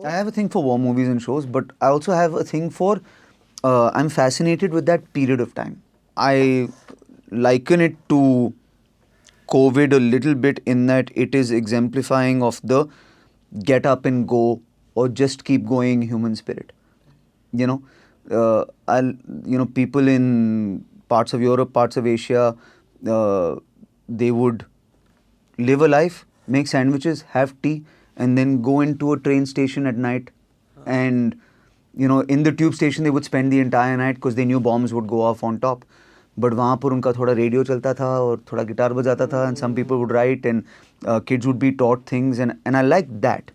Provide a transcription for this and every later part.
I have a thing for war movies and shows, but I also have a thing for, I'm fascinated with that period of time. I liken it to COVID a little bit in that it is exemplifying of the get up and go or just keep going human spirit. You know, people in parts of Europe, parts of Asia, they would live a life, make sandwiches, have tea, and then go into a train station at night. And, in the tube station, they would spend the entire night because they knew bombs would go off on top. But वहाँ पर उनका थोड़ा radio चलता था और थोड़ा guitar बजाता था, and some people would write, and kids would be taught things, and I like that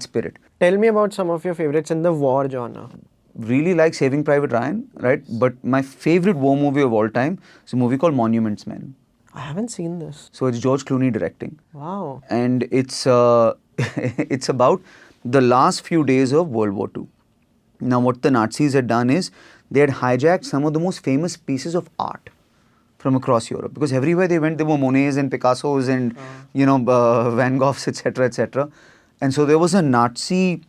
spirit. Tell me about some of your favorites in the war genre. Really like Saving Private Ryan, right? But my favorite war movie of all time is a movie called Monuments Men. I haven't seen this. So it's George Clooney directing. Wow. And it's it's about the last few days of World War II. Now what the Nazis had done is they had hijacked some of the most famous pieces of art from across Europe, because everywhere they went there were Monets and Picassos and Van Goghs, etc., etc. And so there was a Nazi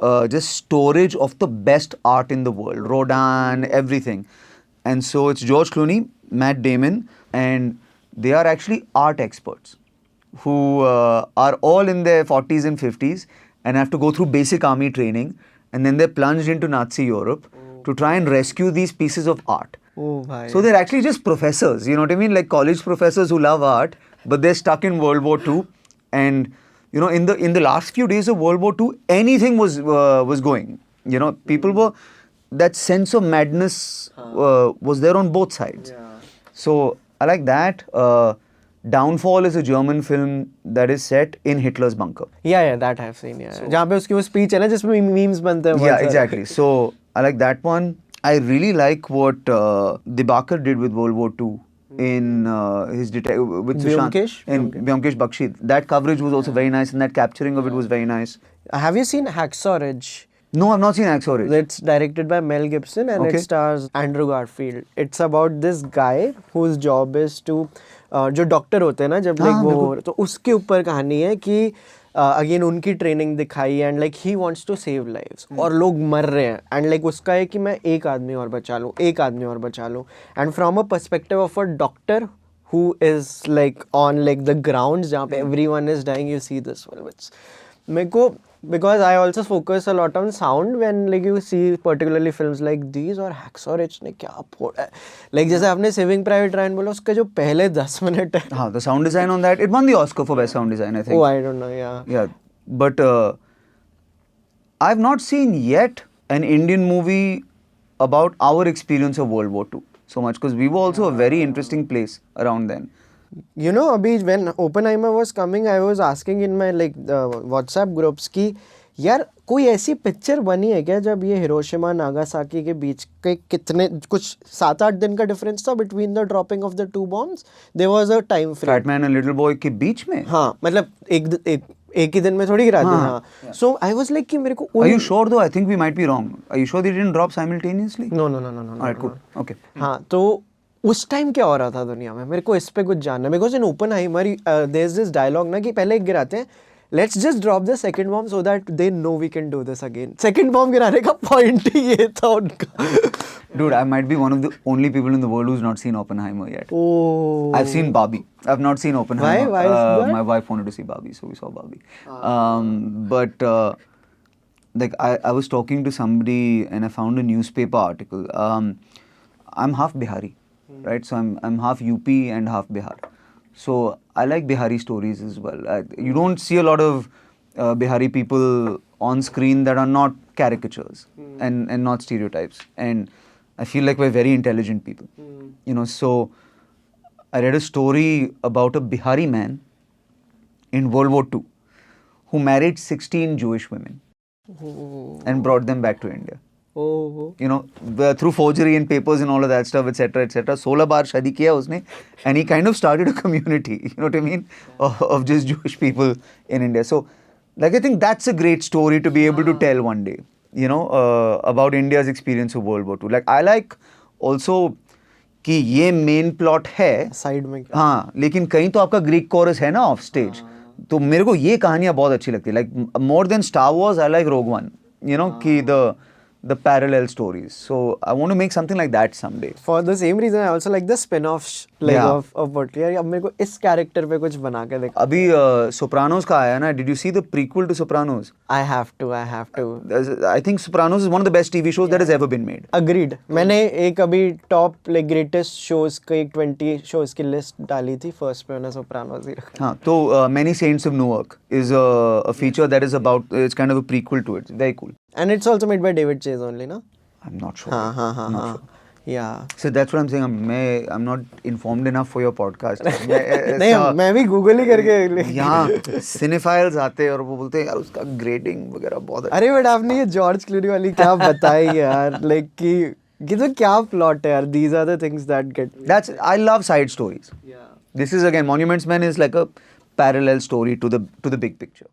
just storage of the best art in the world, Rodin, everything. And so it's George Clooney, Matt Damon, and they are actually art experts who are all in their 40s and 50s and have to go through basic army training, and then they're plunged into Nazi Europe to try and rescue these pieces of art. Oh, bhai. So they're actually just professors, you know what I mean? Like college professors who love art, but they're stuck in World War II. And, in the last few days of World War II, anything was going. People were, that sense of madness was there on both sides. Yeah. So I like that. Downfall is a German film that is set in Hitler's bunker. Yeah, that I have seen. Yeah. जहाँ पे उसकी वो speech है ना जिसमें memes बनते हैं. Yeah, exactly. So I like that one. I really like what Dibakar did with World War II in his with Sushant and Byomkesh Bakshi. That coverage was also very nice, and that capturing of it was very nice. Have you seen Hacksaw Ridge? No, I've not seen Hacksaw Ridge. It's directed by Mel Gibson and it stars Andrew Garfield. It's about this guy whose job is to जो doctor होते हैं ना जब like वो तो उसके ऊपर कहानी है कि अगेन उनकी ट्रेनिंग दिखाई and like he wants to save lives और लोग मर रहे हैं एंड लाइक उसका है कि मैं एक आदमी और बचा लूँ and from a perspective of a doctor who is like on like the grounds जहाँ पे everyone is dying, you see this film. It's मेरे को because I also focus a lot on sound when like you see particularly films like these और Hacksaw Ridge ने क्या फोड़ा है like जैसे आपने Saving Private Ryan बोला उसका जो पहले 10 मिनट है हाँ the sound design on that, it won the Oscar for best sound design, I think. Oh, I don't know. Yeah but I've not seen yet an Indian movie about our experience of World War II so much, because we were also a very interesting place around then. You know, Abhi, when Oppenheimer was coming, I was asking in my like WhatsApp groups कि यार कोई ऐसी picture बनी है क्या जब ये Hiroshima Nagasaki के बीच के कितने कुछ 7-8 दिन का डिफरेंस था between the dropping of the two bombs? There was a time frame. Fat Man and Little Boy के बीच में? हाँ, मतलब एक ही दिन में थोड़ी गिरा दी. हाँ. So I was like कि मेरे को Are you sure though? I think we might be wrong. Are you sure they didn't drop simultaneously? No. Alright, cool. Okay. हाँ, तो उस टाइम क्या हो रहा था दुनिया में मेरे को इस पे कुछ जानना है because in Oppenheimer there is this dialogue ना कि पहले एक गिराते हैं let's just drop the second bomb so that they know we can do this again second bomb गिराने का पॉइंट ही ये था उनका. Dude, I might be one of the only people in the world who's not seen Oppenheimer yet. Oh. I've seen Barbie. I've not seen Oppenheimer. Why is that? My wife wanted to see Barbie, so we saw Barbie. But like I was talking to somebody and I found a newspaper article. I'm half Bihari, right? So I'm half UP and half Bihar. So I like Bihari stories as well. You don't see a lot of Bihari people on screen that are not caricatures and not stereotypes. And I feel like we're very intelligent people. So I read a story about a Bihari man in World War II who married 16 Jewish women and brought them back to India. Through forgery and papers and all of that stuff, etc., etc. 16 baar shadi kiya usne, and he kind of started a community, you know what I mean, of just Jewish people in India. So, like, I think that's a great story to be able to tell one day, about India's experience of World War II. Like, I like also कि ये main plot है side में हाँ लेकिन कहीं तो आपका Greek coarse है ना ऑफ स्टेज तो मेरे को ये कहानियाँ बहुत अच्छी लगती है, like more than Star Wars I like Rogue One, you know, कि the parallel stories. So I want to make something like that someday. For the same reason, I also like the spin-offs like Yeah. of what यार अब मेरे को इस character पे कुछ बना के देख. अभी Sopranos का आया ना, did you see the prequel to Sopranos? I have to. I think Sopranos is one of the best TV shows that has ever been made. Agreed. मैंने एक अभी टॉप लाइक ग्रेटेस्ट शोज का एक 20 shows की list डाली थी, first पे मैंने सोप्रानोस ही रखा. हाँ, तो Many Saints of Newark is a feature that is about, it's kind of a prequel to it. It's very cool. And it's also made by David Chase only, no? I'm not sure. हाँ. Not sure. Yeah. So that's what I'm saying. I'm not informed enough for your podcast. नहीं, मैं भी Google ही करके यहाँ cinephiles आते हैं और वो बोलते हैं यार उसका ग्रेडिंग वगैरह बहुत अच्छा. अरे बट आपने ये जॉर्ज क्लूनी वाली क्या बताई यार, लाइक कि तो क्या प्लॉट है यार. These are the things that get me. That's, I love side stories. Yeah. This is again, Monuments Men is like a parallel story to the big picture.